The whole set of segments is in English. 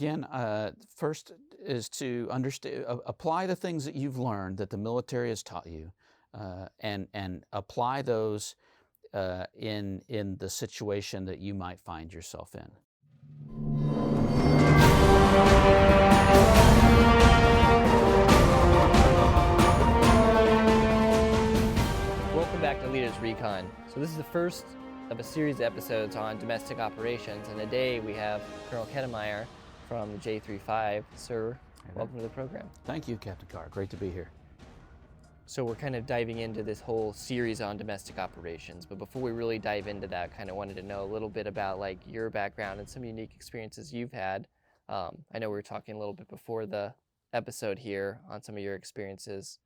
Again, first is to understand, apply the things that you've learned that the military has taught you, and apply those in the situation that you might find yourself in. Welcome back to Leaders Recon. So this is the first of a series of episodes on domestic operations, and today we have Colonel Kuetemeyer from the J35. Sir, welcome to the program. Thank you, Captain Carr. Great to be here. So we're kind of diving into this whole series on domestic operations, but before we really dive into that, kind of wanted to know a little bit about like your background and some unique experiences you've had. I know we were talking a little bit before the episode here on some of your experiences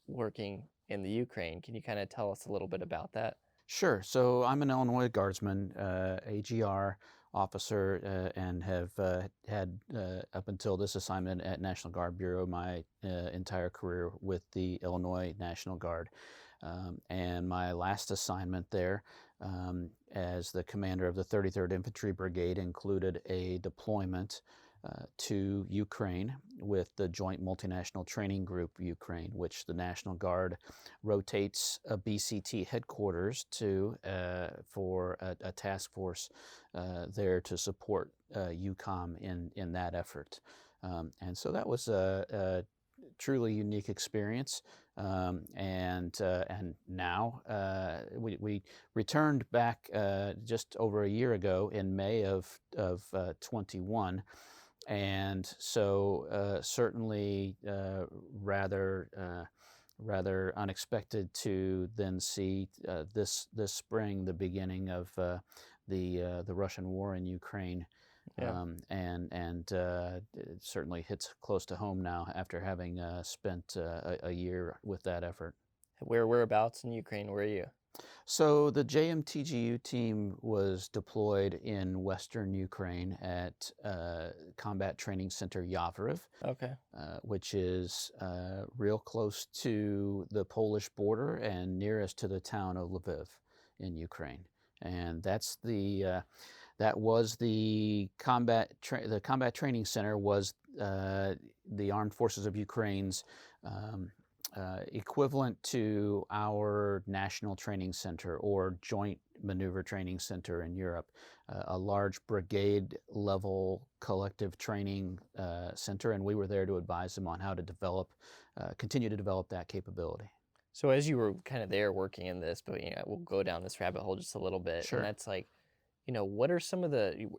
working in the Ukraine. Can you kind of tell us a little bit about that? Sure. So I'm an Illinois Guardsman, AGR officer, and have had up until this assignment at National Guard Bureau my entire career with the Illinois National Guard. And my last assignment there as the commander of the 33rd Infantry Brigade included a deployment to Ukraine with the Joint Multinational Training Group Ukraine, which the National Guard rotates a BCT headquarters to for a task force there to support EUCOM in that effort. And so that was a truly unique experience. And now we returned back just over a year ago in May of 21. And so certainly rather unexpected to then see this spring the beginning of the Russian war in Ukraine. Yeah. And it certainly hits close to home now after having spent a year with that effort. Whereabouts in Ukraine were you? So the JMTGU team was deployed in western Ukraine at Combat Training Center Yavoriv, Okay. which is real close to the Polish border and nearest to the town of Lviv in Ukraine. And that's that was the combat training center was the Armed Forces of Ukraine's equivalent to our National Training Center or Joint Maneuver Training Center in Europe, a large brigade level collective training center, and we were there to advise them on how to continue to develop that capability. So as you were kind of there working in this, but we'll go down this rabbit hole just a little bit. Sure. And that's like, what are some of the,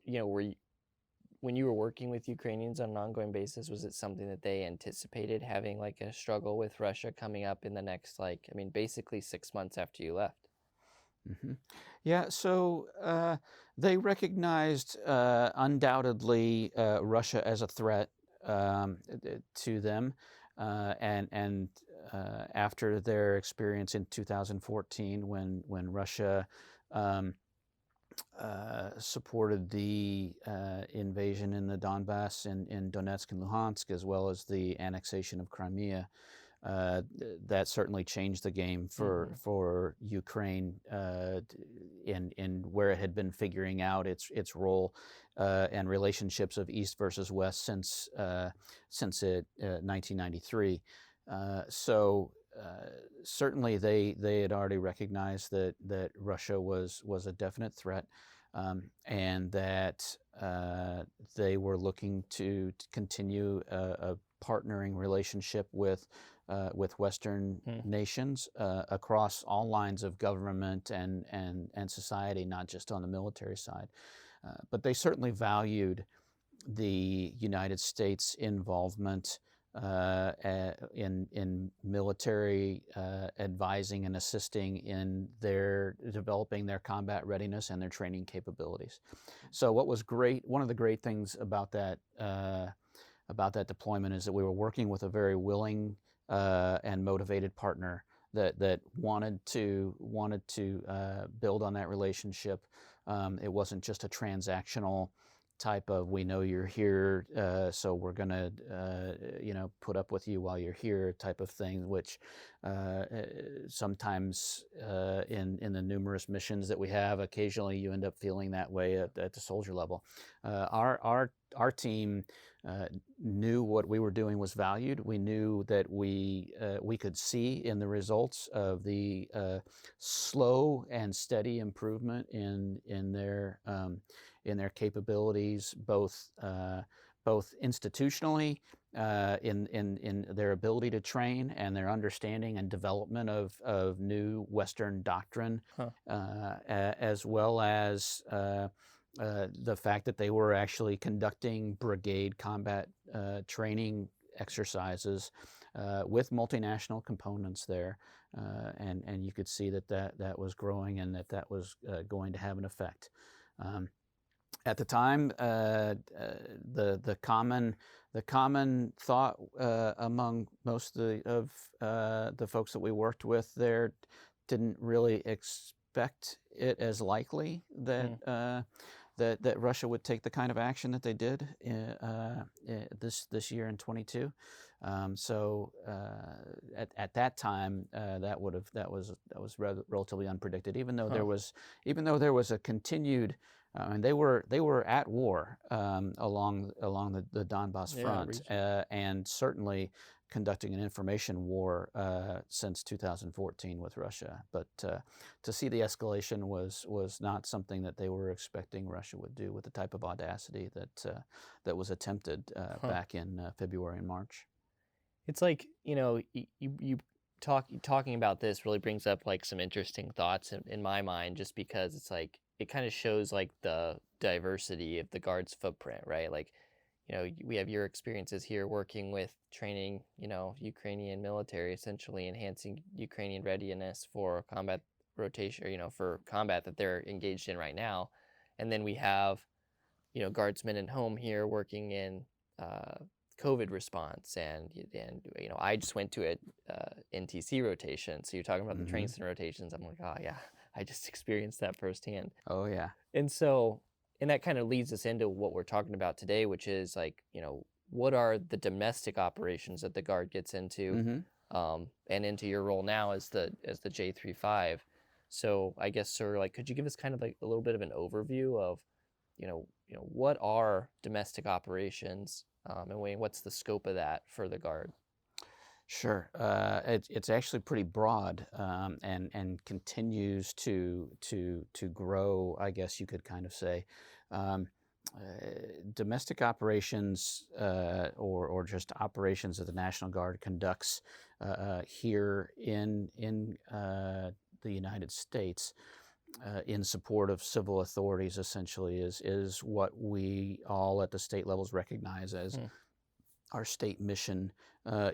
when you were working with Ukrainians on an ongoing basis, was it something that they anticipated having like a struggle with Russia coming up in the next, basically 6 months after you left? Mm-hmm. Yeah, so they recognized undoubtedly Russia as a threat to them, and after their experience in 2014 when Russia supported the invasion in the Donbass in Donetsk and Luhansk, as well as the annexation of Crimea. That certainly changed the game for Ukraine in where it had been figuring out its role and relationships of East versus West since 1993. So certainly they had already recognized that Russia was a definite threat, and that they were looking to continue a partnering relationship with Western nations across all lines of government and society, not just on the military side. But they certainly valued the United States involvement in military advising and assisting in their developing their combat readiness and their training capabilities. So what was great, one of the great things about that deployment is that we were working with a very willing and motivated partner that wanted to build on that relationship. It wasn't just a transactional type of, we know you're here, so we're going to, put up with you while you're here type of thing, which sometimes in the numerous missions that we have, occasionally you end up feeling that way at the soldier level. Our team knew what we were doing was valued. We knew that we could see in the results of the slow and steady improvement in their capabilities, both institutionally, in their ability to train and their understanding and development of new Western doctrine, Huh. as well as the fact that they were actually conducting brigade combat training exercises with multinational components there, and you could see that was growing and that was going to have an effect. At the time, the common thought among most of the folks that we worked with there didn't really expect it as likely that that Russia would take the kind of action that they did this year in 22. So at that time, that was relatively unpredicted. Even though there was a continued, and they were at war along the Donbass front, and certainly conducting an information war since 2014 with Russia. But to see the escalation was not something that they were expecting Russia would do with the type of audacity that was attempted back in February and March. It's like, you talking about this really brings up like some interesting thoughts in my mind, just because it's like it kind of shows like the diversity of the Guard's footprint, right? Like, we have your experiences here working with training, Ukrainian military, essentially enhancing Ukrainian readiness for combat rotation, or, for combat that they're engaged in right now. And then we have, guardsmen at home here working in COVID response, and I just went to a NTC rotation. So you're talking about the training center rotations. I'm like, oh yeah, I just experienced that firsthand. Oh yeah. And that kind of leads us into what we're talking about today, which is like, what are the domestic operations that the Guard gets into, and into your role now as the J35. So I guess, sir, like, could you give us kind of like a little bit of an overview of, what are domestic operations, and what's the scope of that for the Guard? Sure. It's actually pretty broad, and continues to grow, I guess you could kind of say. Domestic operations, or just operations that the National Guard conducts here in the United States, in support of civil authorities, essentially is what we all at the state levels recognize as our state mission,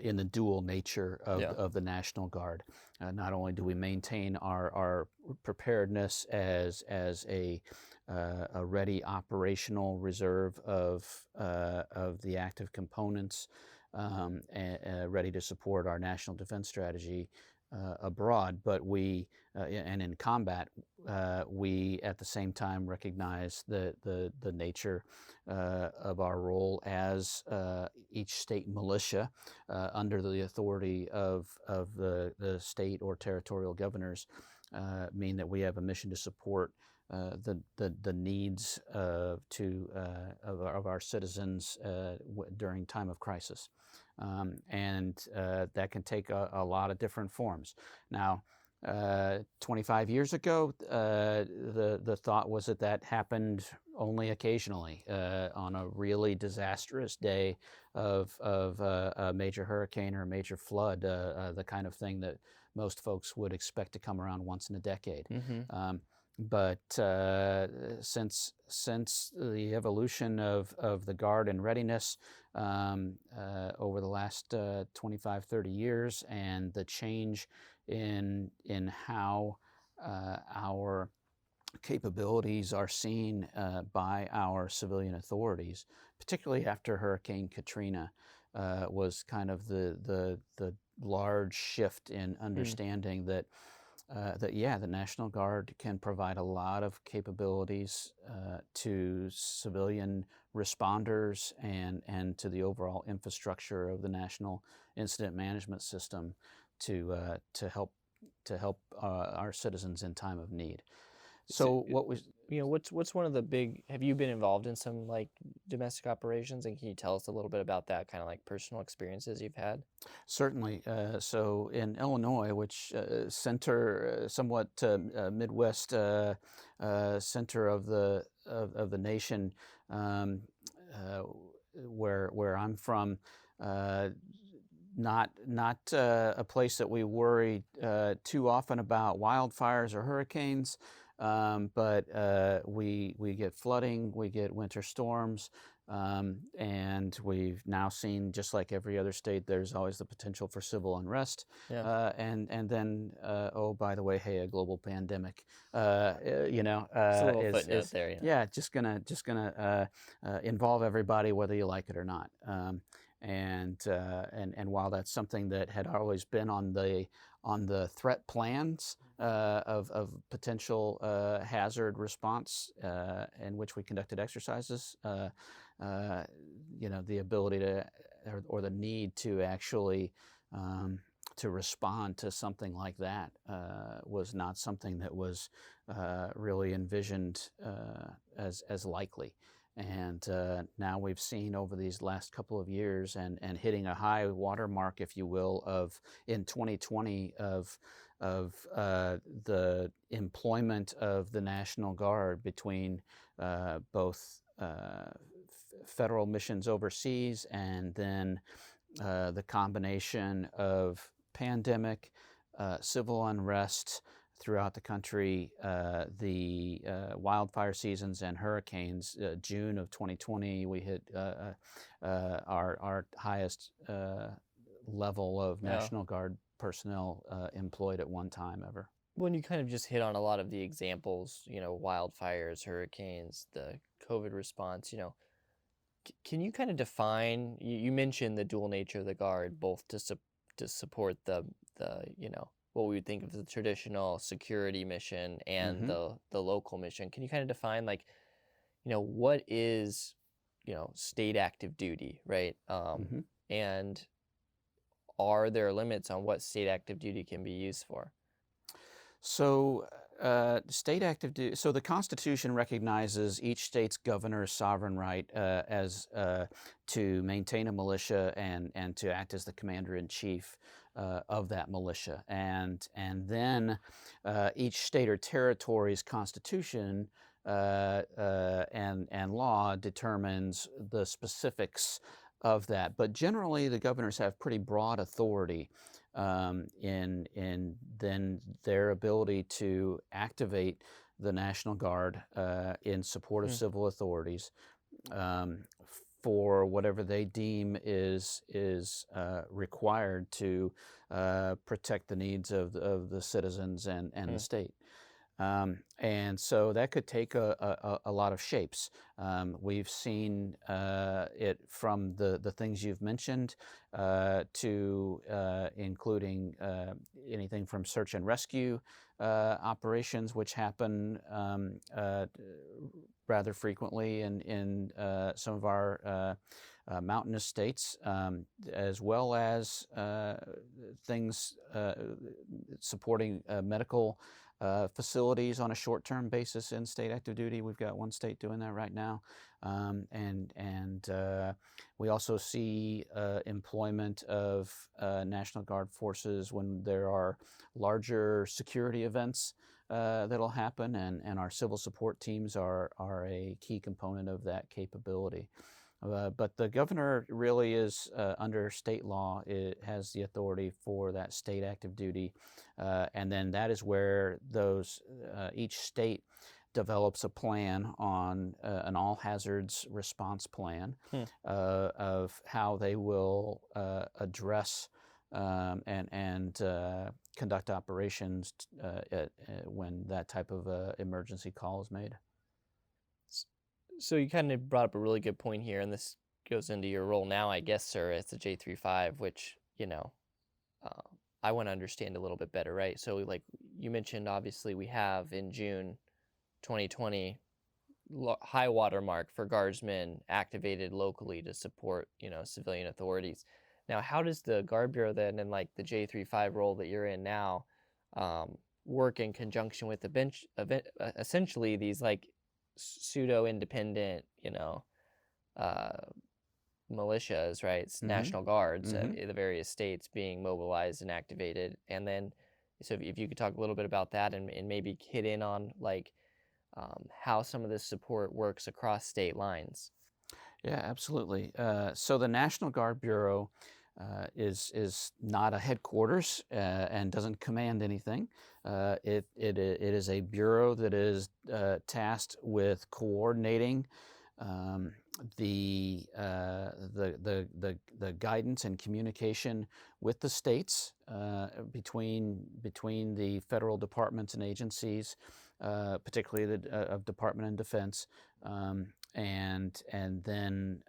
in the dual nature of the National Guard. Not only do we maintain our preparedness as a ready operational reserve of the active components, ready to support our national defense strategy abroad, but we and in combat, we at the same time recognize the nature of our role as each state militia under the authority of the state or territorial governors, mean that we have a mission to support the needs of our citizens during time of crisis. And that can take a lot of different forms. Now, 25 years ago, the thought was that happened only occasionally, on a really disastrous day of a major hurricane or a major flood, the kind of thing that most folks would expect to come around once in a decade. But since the evolution of the Guard and readiness over the last 25, 30 years, and the change in how our capabilities are seen by our civilian authorities, particularly after Hurricane Katrina, was kind of the large shift in understanding that The National Guard can provide a lot of capabilities to civilian responders and to the overall infrastructure of the national incident management system to help our citizens in time of need. So, So what was what's one of the big? Have you been involved in some like domestic operations, and can you tell us a little bit about that kind of like personal experiences you've had? Certainly. So in Illinois, which somewhat Midwest center of the nation, um, uh, where I'm from, uh, not a place that we worry too often about wildfires or hurricanes, but we get flooding, we get winter storms, and we've now seen, just like every other state, there's always the potential for civil unrest, Yeah, and then oh, by the way, hey, a global pandemic, just a little footnote is there. Yeah. yeah, just gonna involve everybody, whether you like it or not. And while that's something that had always been on the threat plans of potential hazard response in which we conducted exercises, the ability to or the need to actually to respond to something like that was not something that was really envisioned as likely. And now we've seen over these last couple of years and hitting a high watermark, if you will, of in 2020 of the employment of the National Guard between both federal missions overseas and then the combination of pandemic, civil unrest throughout the country, the wildfire seasons and hurricanes. June of 2020, we hit our highest level of Yeah. National Guard personnel employed at one time ever. When you kind of just hit on a lot of the examples, wildfires, hurricanes, the COVID response, can you kind of define? You mentioned the dual nature of the guard, both to support the what we would think of as the traditional security mission and Mm-hmm. the local mission. Can you kind of define like what is state active duty, right? Mm-hmm. And are there limits on what state active duty can be used for? So, state active duty. So the Constitution recognizes each state's governor's sovereign right as to maintain a militia and to act as the commander in chief of that militia, and then each state or territory's constitution and law determines the specifics of that. But generally, the governors have pretty broad authority in then their ability to activate the National Guard in support of Hmm. civil authorities um, for whatever they deem is required to protect the needs of the citizens and Hmm. the state. And so that could take a lot of shapes. We've seen it from the things you've mentioned to including anything from search and rescue operations, which happen rather frequently in some of our mountainous states, as well as things supporting medical facilities on a short-term basis in state active duty. We've got one state doing that right now, and we also see employment of National Guard forces when there are larger security events that'll happen, and our civil support teams are a key component of that capability. But the governor really is, under state law, it has the authority for that state active duty. And then that is where each state develops a plan on an all hazards response plan Hmm. of how they will address and conduct operations when that type of emergency call is made. So you kind of brought up a really good point here, and this goes into your role now, I guess, sir, as the J35, which uh, I want to understand a little bit better, right? So like you mentioned, obviously we have in June 2020 high water mark for guardsmen activated locally to support, civilian authorities. Now, how does the Guard Bureau then, and like the J35 role that you're in now, work in conjunction with the bench, essentially these like pseudo independent, uh, militias, right? It's Mm-hmm. National Guards Mm-hmm. in the various states being mobilized and activated. And then, so if you could talk a little bit about that and maybe hit in on like how some of this support works across state lines. Yeah, absolutely. So the National Guard Bureau is not a headquarters and doesn't command anything. It is a bureau that is tasked with coordinating um, the guidance and communication with the states between the federal departments and agencies, particularly the Department of Defense, and then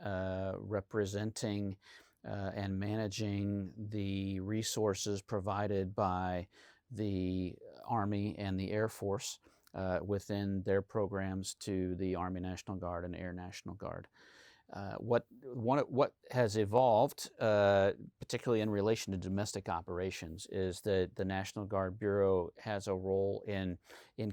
representing and managing the resources provided by the Army and the Air Force within their programs to the Army National Guard and Air National Guard. What has evolved, particularly in relation to domestic operations, is that the National Guard Bureau has a role in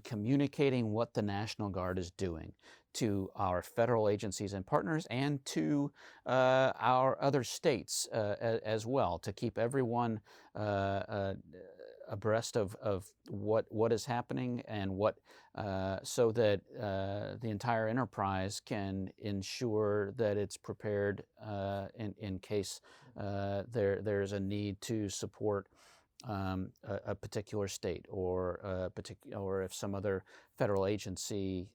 communicating what the National Guard is doing to our federal agencies and partners, and to our other states as well, to keep everyone abreast of what is happening and so that the entire enterprise can ensure that it's prepared in case there's a need to support a particular state, or if some other federal agency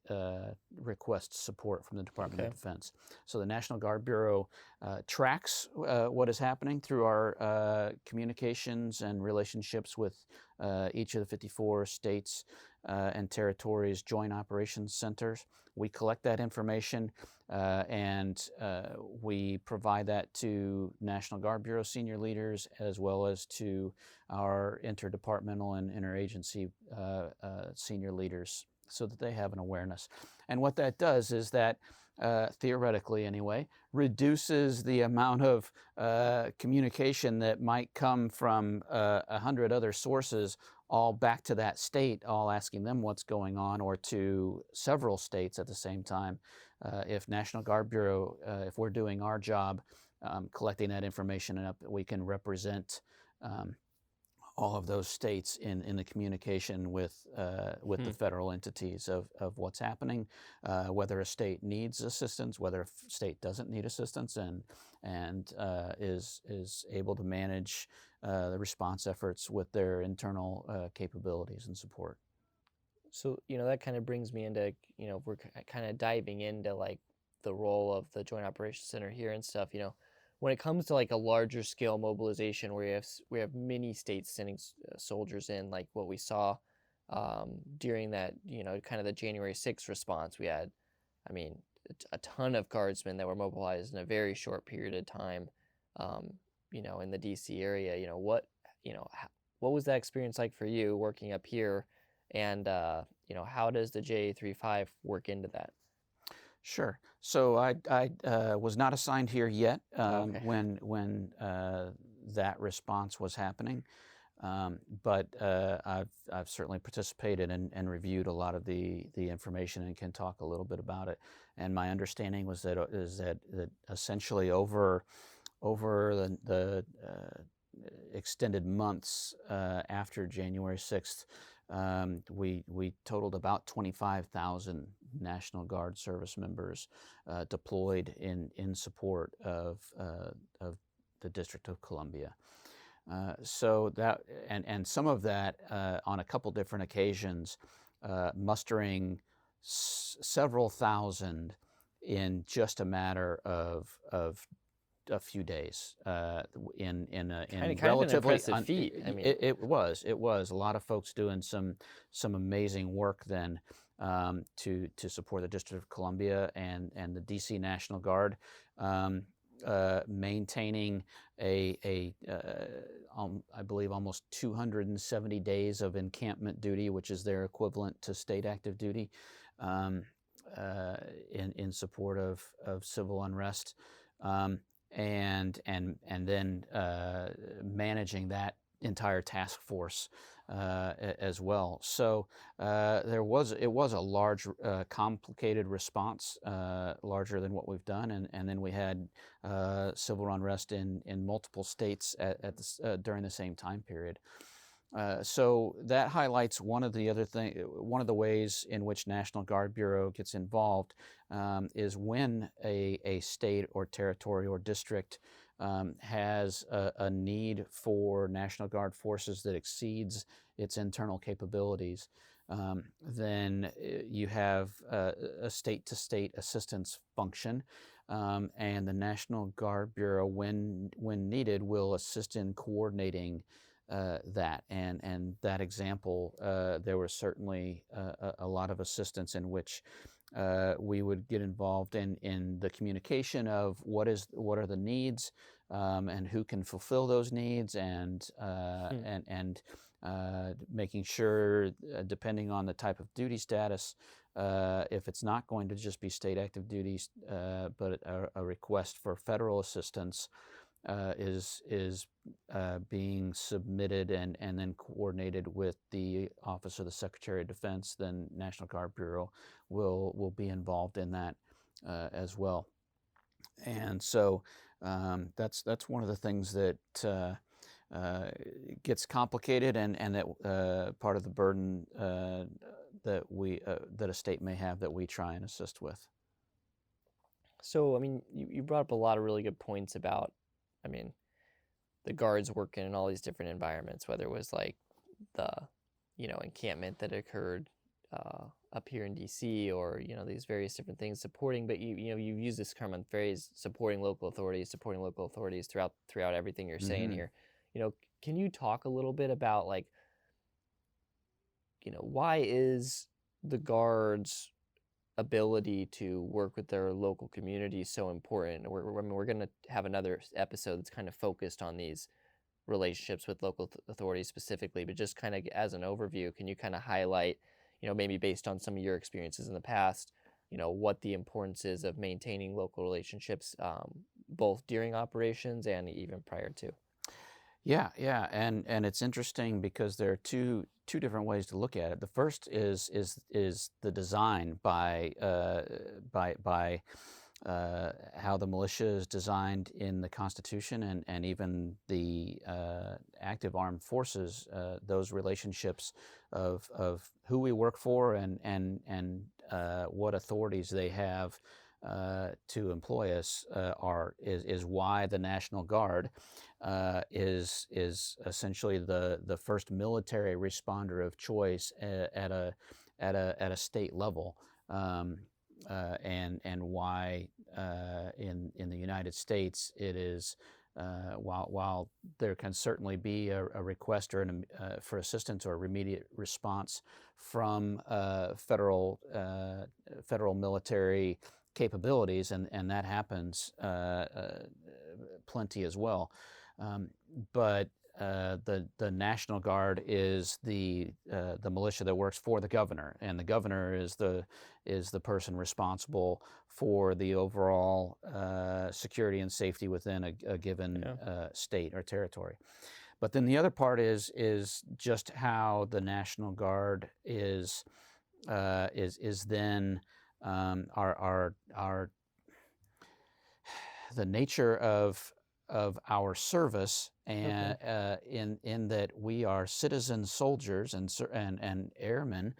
requests support from the Department of Defense. So the National Guard Bureau tracks what is happening through our communications and relationships with each of the 54 states and territories' joint operations centers. We collect that information and we provide that to National Guard Bureau senior leaders, as well as to our interdepartmental and interagency senior leaders, so that they have an awareness. And what that does is that, theoretically anyway, reduces the amount of communication that might come from 100 other sources, all back to that state, all asking them what's going on, or to several states at the same time. If National Guard Bureau, if we're doing our job, collecting that information, and we can represent all of those states in the communication with the federal entities of what's happening, whether a state needs assistance, whether a state doesn't need assistance, and is able to manage the response efforts with their internal capabilities and support. So, that kind of brings me into, if we're kind of diving into like the role of the Joint Operations Center here and stuff, when it comes to like a larger scale mobilization where we have many states sending soldiers in, like what we saw during that, kind of the January 6th response, we had, I mean, a ton of guardsmen that were mobilized in a very short period of time, in the DC area. What was that experience like for you working up here? And, how does the J35 work into that? Sure. So I was not assigned here yet when that response was happening, but I've certainly participated and reviewed a lot of the information, and can talk a little bit about it. And my understanding was that essentially over the extended months after January 6th, we totaled about 25,000 National Guard service members deployed in support of the District of Columbia. So that, and some of that on a couple different occasions, mustering several thousand in just a matter of a few days, in relatively an impressive feat. I mean, it was a lot of folks doing some amazing work then to support the District of Columbia and the DC National Guard. maintaining I believe almost 270 days of encampment duty, which is their equivalent to state active duty, um, in support of civil unrest, and then managing that entire task force as well. So it was a large, complicated response, larger than what we've done, and then we had civil unrest in multiple states during the same time period. So that highlights one of the ways in which National Guard Bureau gets involved, is when a state or territory or district has a need for National Guard forces that exceeds its internal capabilities. Then you have a state-to-state assistance function, and the National Guard Bureau, when needed, will assist in coordinating that. And that example, there was certainly a lot of assistance in which we would get involved in the communication of what are the needs, and who can fulfill those needs, and making sure, depending on the type of duty status, if it's not going to just be state active duties, but a request for federal assistance is being submitted and then coordinated with the Office of the Secretary of Defense, then National Guard Bureau will be involved in that as well. And so that's one of the things that gets complicated, and that part of the burden that a state may have that we try and assist with. So, I mean, you brought up a lot of really good points about, I mean, the guards working in all these different environments, whether it was like the, encampment that occurred up here in DC, or, these various different things supporting, but you've used this common phrase, supporting local authorities throughout everything you're saying here. Can you talk a little bit about, like, why is the guards' ability to work with their local community so important? We're going to have another episode that's kind of focused on these relationships with local authorities specifically, but just kind of as an overview, can you kind of highlight, maybe based on some of your experiences in the past, what the importance is of maintaining local relationships, both during operations and even prior to? Yeah, and it's interesting because there are two different ways to look at it. The first is the design by how the militia is designed in the Constitution, and even the active armed forces. Those relationships of who we work for, and what authorities they have to employ us is why the National Guard is essentially the first military responder of choice at a state level, and why in the United States it is, while there can certainly be a request or for assistance or immediate response from federal military capabilities, and that happens plenty as well. But the National Guard is the militia that works for the governor, and the governor is the person responsible for the overall security and safety within a given state or territory. But then the other part is just how the National Guard is then the nature of our service, and in that we are citizen soldiers and airmen.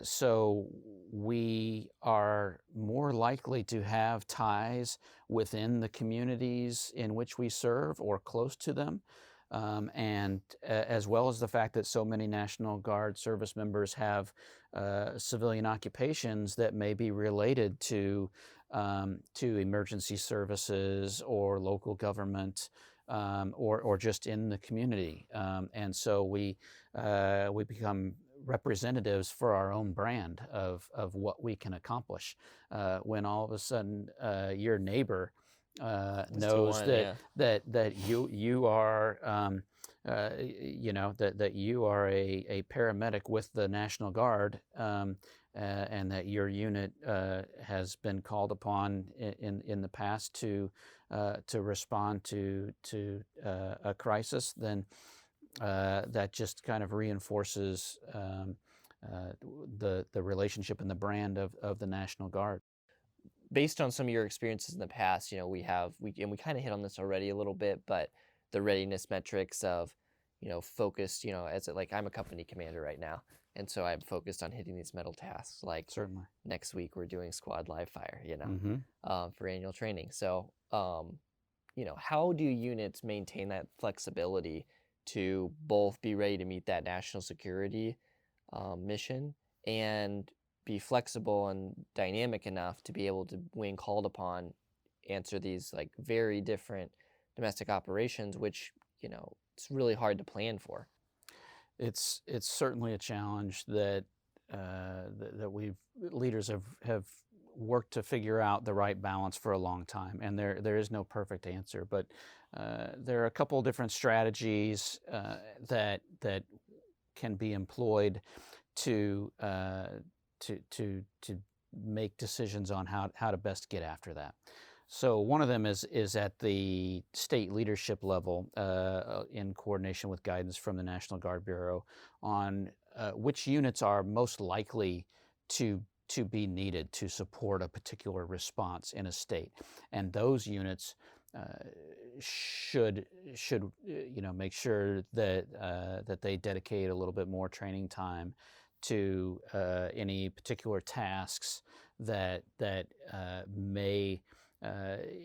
So we are more likely to have ties within the communities in which we serve or close to them. And as well as the fact that so many National Guard service members have civilian occupations that may be related to emergency services or local government, or just in the community. And so we become representatives for our own brand of what we can accomplish. When all of a sudden your neighbor Just to knows one, yeah. that you are that you are a paramedic with the National Guard, and that your unit has been called upon in the past to respond to a crisis, then that just kind of reinforces the relationship and the brand of the National Guard. Based on some of your experiences in the past, we kind of hit on this already a little bit, but the readiness metrics of, focused, like I'm a company commander right now, and so I'm focused on hitting these metal tasks. Like Certainly. next week we're doing squad live fire, Mm-hmm. for annual training. So, how do units maintain that flexibility to both be ready to meet that national security mission and be flexible and dynamic enough to be able to, when called upon, answer these like very different domestic operations, which, it's really hard to plan for. It's certainly a challenge that leaders have worked to figure out the right balance for a long time, and there is no perfect answer. But there are a couple different strategies that can be employed to make decisions on how to best get after that. So one of them is at the state leadership level, in coordination with guidance from the National Guard Bureau on which units are most likely to be needed to support a particular response in a state, and those units should make sure that they dedicate a little bit more training time to any particular tasks that may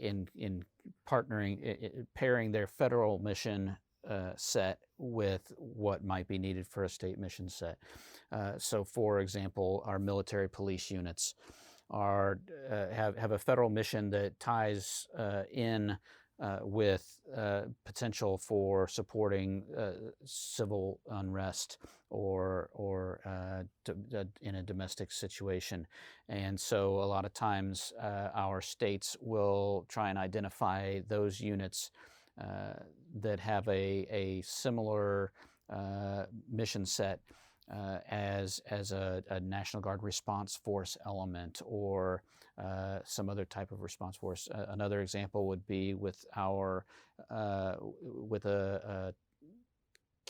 in partnering, pairing their federal mission set with what might be needed for a state mission set. So, for example, our military police units have a federal mission that ties in with potential for supporting civil unrest or in a domestic situation. And so a lot of times our states will try and identify those units that have a similar mission set as a National Guard response force element or some other type of response force. Another example would be with with a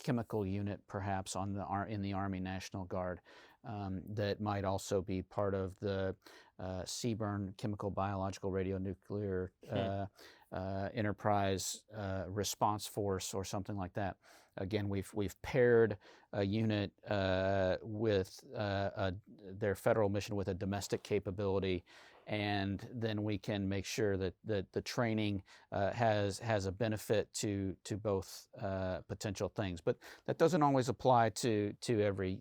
chemical unit, perhaps in the Army National Guard, that might also be part of the CBRN, Chemical, Biological, Radionuclear Enterprise Response Force, or something like that. Again, we've paired a unit with their federal mission with a domestic capability, and then we can make sure that the training has a benefit to both potential things. But that doesn't always apply to every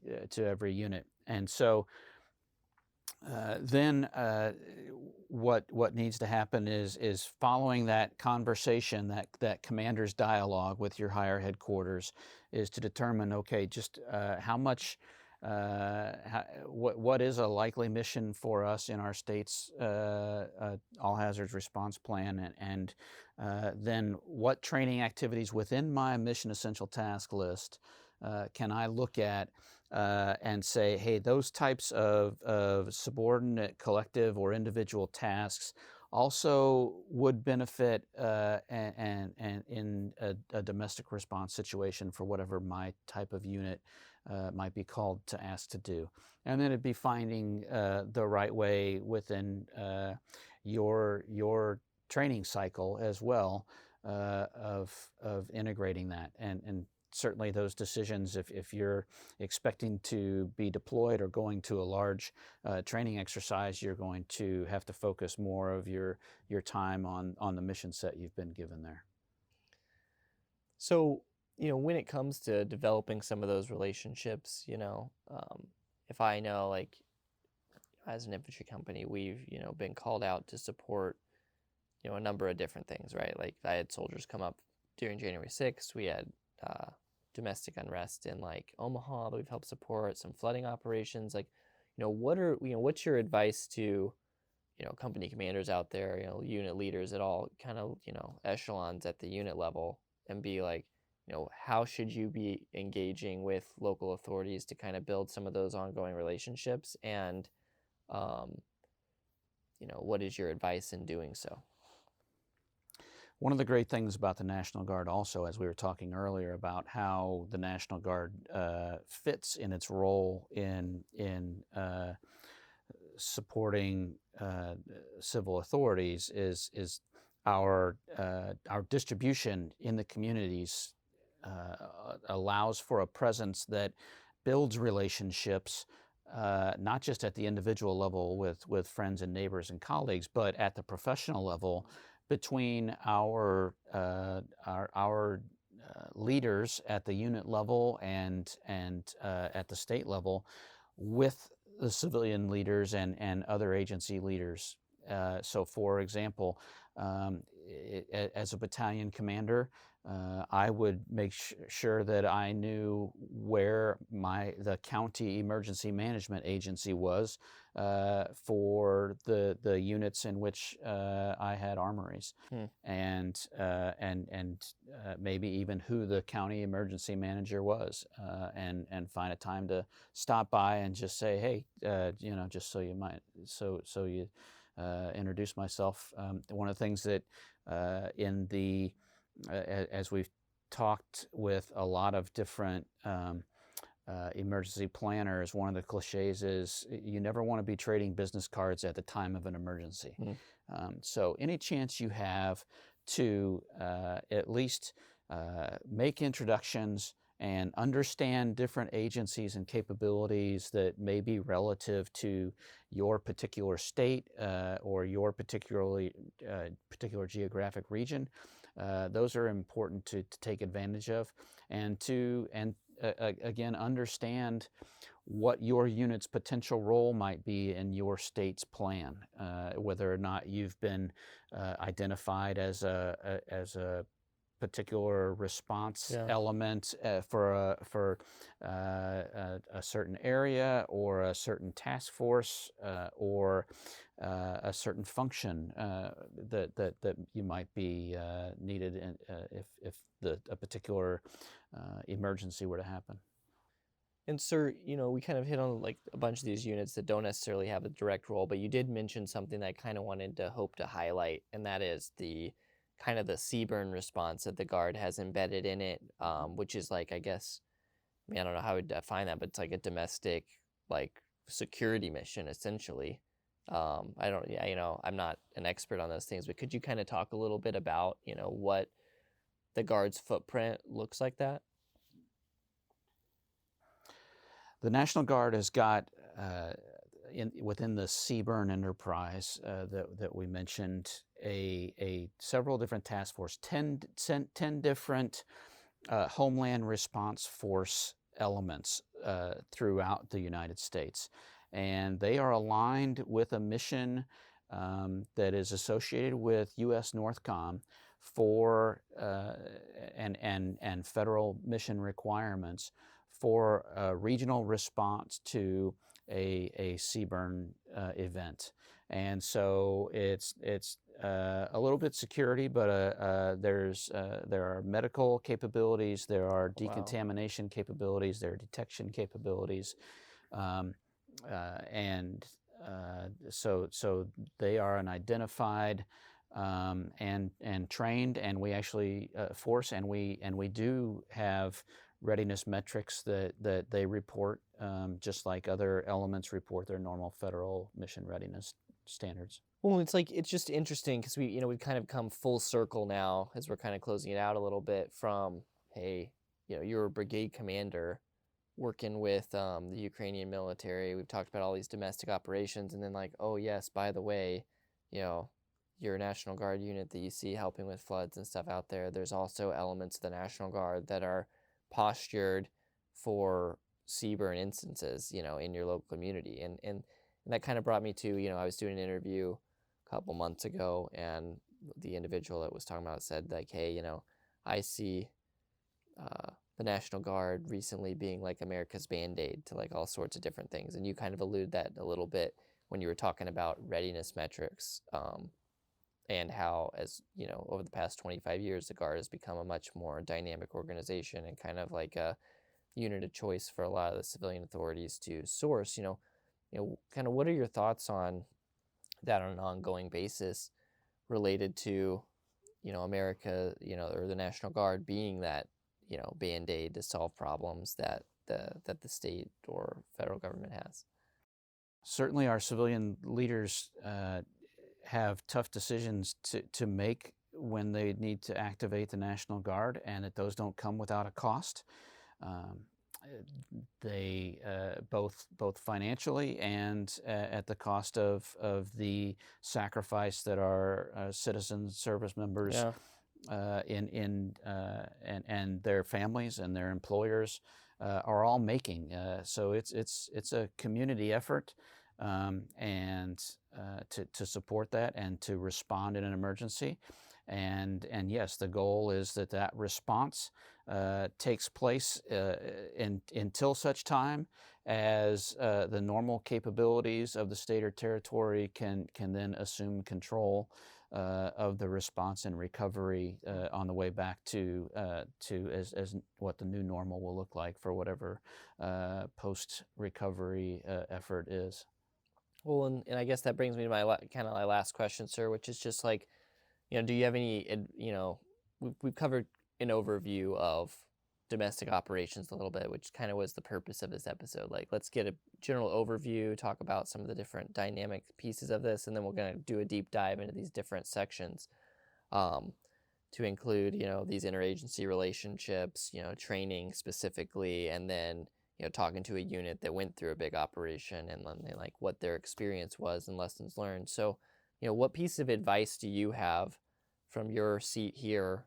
unit, and so then what needs to happen is following that conversation, that commander's dialogue with your higher headquarters, is to determine, okay, just how much, what is a likely mission for us in our state's all hazards response plan, and then what training activities within my mission essential task list can I look at and say, hey, those types of subordinate, collective, or individual tasks also would benefit and in a domestic response situation for whatever my type of unit might be called to ask to do. And then it'd be finding the right way within your training cycle as well of integrating that. And certainly those decisions, if you're expecting to be deployed or going to a large training exercise, you're going to have to focus more of your time on the mission set you've been given there. So, when it comes to developing some of those relationships, if I know, like, as an infantry company, we've, been called out to support, a number of different things, right? Like I had soldiers come up during January 6th. We had domestic unrest in like Omaha that we've helped support, some flooding operations. Like, what's your advice to, company commanders out there, unit leaders at all kind of, echelons at the unit level, and be like, how should you be engaging with local authorities to kind of build some of those ongoing relationships? And, what is your advice in doing so? One of the great things about the National Guard also, as we were talking earlier about how the National Guard fits in its role in supporting civil authorities, is our distribution in the communities allows for a presence that builds relationships, not just at the individual level with friends and neighbors and colleagues, but at the professional level between our leaders at the unit level and at the state level with the civilian leaders and other agency leaders. So, for example, as a battalion commander, I would make sure that I knew where the county emergency management agency was for the units in which I had armories, and maybe even who the county emergency manager was, and find a time to stop by and just say, hey, just so you introduce myself. One of the things that as we've talked with a lot of different emergency planners, one of the cliches is you never want to be trading business cards at the time of an emergency. So any chance you have to at least make introductions and understand different agencies and capabilities that may be relative to your particular state or your particular geographic region. Those are important to take advantage of, and again, understand what your unit's potential role might be in your state's plan, whether or not you've been identified as a particular response element for a certain area or a certain task force or a certain function that you might be needed if a particular emergency were to happen. And sir, we kind of hit on like a bunch of these units that don't necessarily have a direct role, but you did mention something that I kind of wanted to hope to highlight, and that is the kind of the CBRN response that the Guard has embedded in it, which is like, I guess, I don't know how I would define that, but it's like a domestic like security mission essentially. I'm not an expert on those things, but could you kind of talk a little bit about, what the Guard's footprint looks like that? The National Guard has got within the CBRN enterprise that we mentioned, several different task force, 10 different homeland response force elements throughout the United States, and they are aligned with a mission that is associated with U.S. NORTHCOM for and federal mission requirements for a regional response to a CBRN event. And so it's a little bit security, but there are medical capabilities, there are decontamination capabilities, there are detection capabilities, and so they are an identified and trained, and we actually force, and we do have readiness metrics that they report, just like other elements report their normal federal mission readiness standards. Well, it's just interesting because we've kind of come full circle now as we're kind of closing it out a little bit from, hey, you're a brigade commander working with the Ukrainian military. We've talked about all these domestic operations, and then like, oh yes, by the way, you're a National Guard unit that you see helping with floods and stuff out there. There's also elements of the National Guard that are postured for CBRN instances, in your local community. And that kind of brought me to, I was doing an interview a couple months ago, and the individual that was talking about said like, hey, I see the National Guard recently being like America's Band-Aid to like all sorts of different things. And you kind of alluded that a little bit when you were talking about readiness metrics, and how, as you know, over the past 25 years, the Guard has become a much more dynamic organization and kind of like a unit of choice for a lot of the civilian authorities to source. Kind of what are your thoughts on that on an ongoing basis related to, America, or the National Guard being that, Band-Aid to solve problems that the state or federal government has? Certainly, our civilian leaders have tough decisions to make when they need to activate the National Guard, and that those don't come without a cost. They both financially and at the cost of the sacrifice that our citizen service members and their families and their employers are all making. So it's a community effort, and to support that and to respond in an emergency. And yes, the goal is that response takes place until such time as the normal capabilities of the state or territory can then assume control of the response and recovery on the way back to as what the new normal will look like for whatever post-recovery effort is. Well, and I guess that brings me to my last question, sir, which is just like, do you have any, we've covered an overview of domestic operations a little bit, which kind of was the purpose of this episode. Like, let's get a general overview, talk about some of the different dynamic pieces of this, and then we're going to do a deep dive into these different sections, to include, these interagency relationships, training specifically, and then, talking to a unit that went through a big operation and then like what their experience was and lessons learned. So, what piece of advice do you have from your seat here,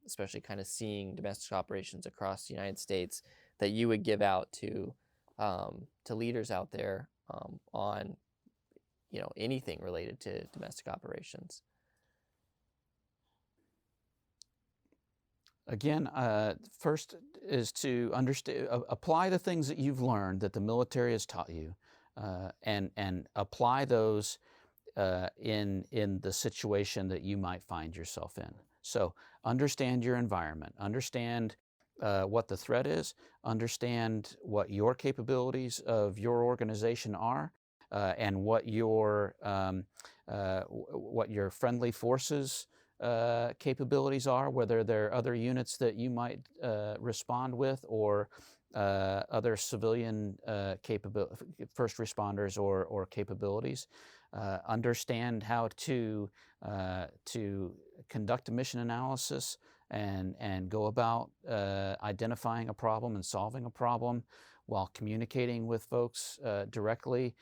especially kind of seeing domestic operations across the United States, that you would give out to leaders out there on, anything related to domestic operations? Again, first is to understand, apply the things that you've learned that the military has taught you, and apply those in the situation that you might find yourself in. So understand your environment, understand what the threat is, understand what your capabilities of your organization are, and what your friendly forces capabilities are, whether there are other units that you might respond with, or other civilian first responders or capabilities. Understand how to conduct a mission analysis and go about identifying a problem and solving a problem while communicating with folks directly,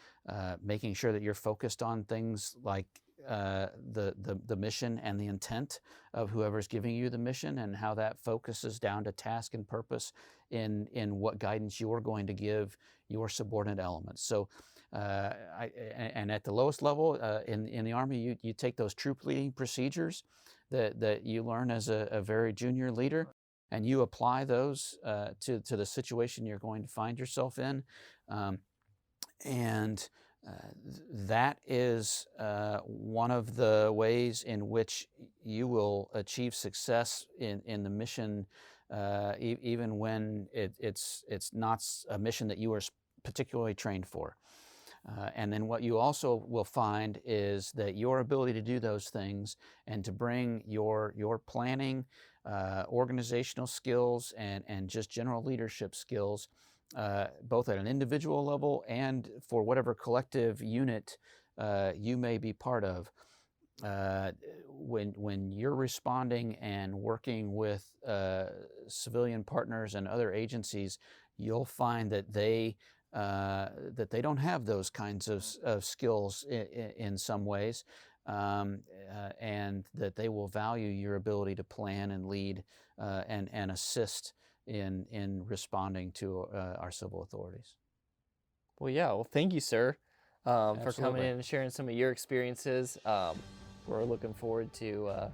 making sure that you're focused on things like the mission and the intent of whoever's giving you the mission, and how that focuses down to task and purpose in what guidance you're going to give your subordinate elements. So and at the lowest level in the Army, you take those troop leading procedures that you learn as a very junior leader, and you apply those to the situation you're going to find yourself in. And that is one of the ways in which you will achieve success in the mission, even when it's not a mission that you are particularly trained for. And then what you also will find is that your ability to do those things and to bring your planning, organizational skills, and just general leadership skills, both at an individual level and for whatever collective unit you may be part of. When you're responding and working with civilian partners and other agencies, you'll find that they don't have those kinds of skills in some ways, and that they will value your ability to plan and lead and assist in responding to our civil authorities. Well, yeah. Well, thank you, sir, for coming Absolutely. in and sharing some of your experiences. We're looking forward to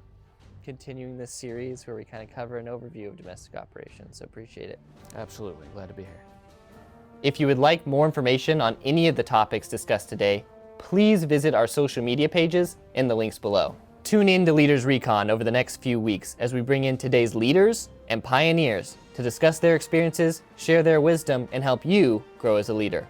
continuing this series where we kind of cover an overview of domestic operations, so appreciate it. Absolutely. Glad to be here. If you would like more information on any of the topics discussed today, please visit our social media pages in the links below. Tune in to Leaders Recon over the next few weeks as we bring in today's leaders and pioneers to discuss their experiences, share their wisdom, and help you grow as a leader.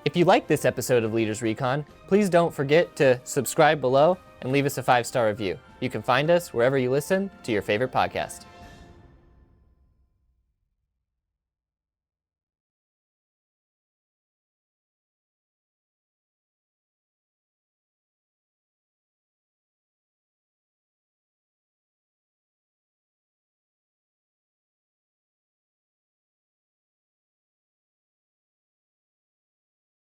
If you like this episode of Leaders Recon, please don't forget to subscribe below and leave us a 5-star review. You can find us wherever you listen to your favorite podcast.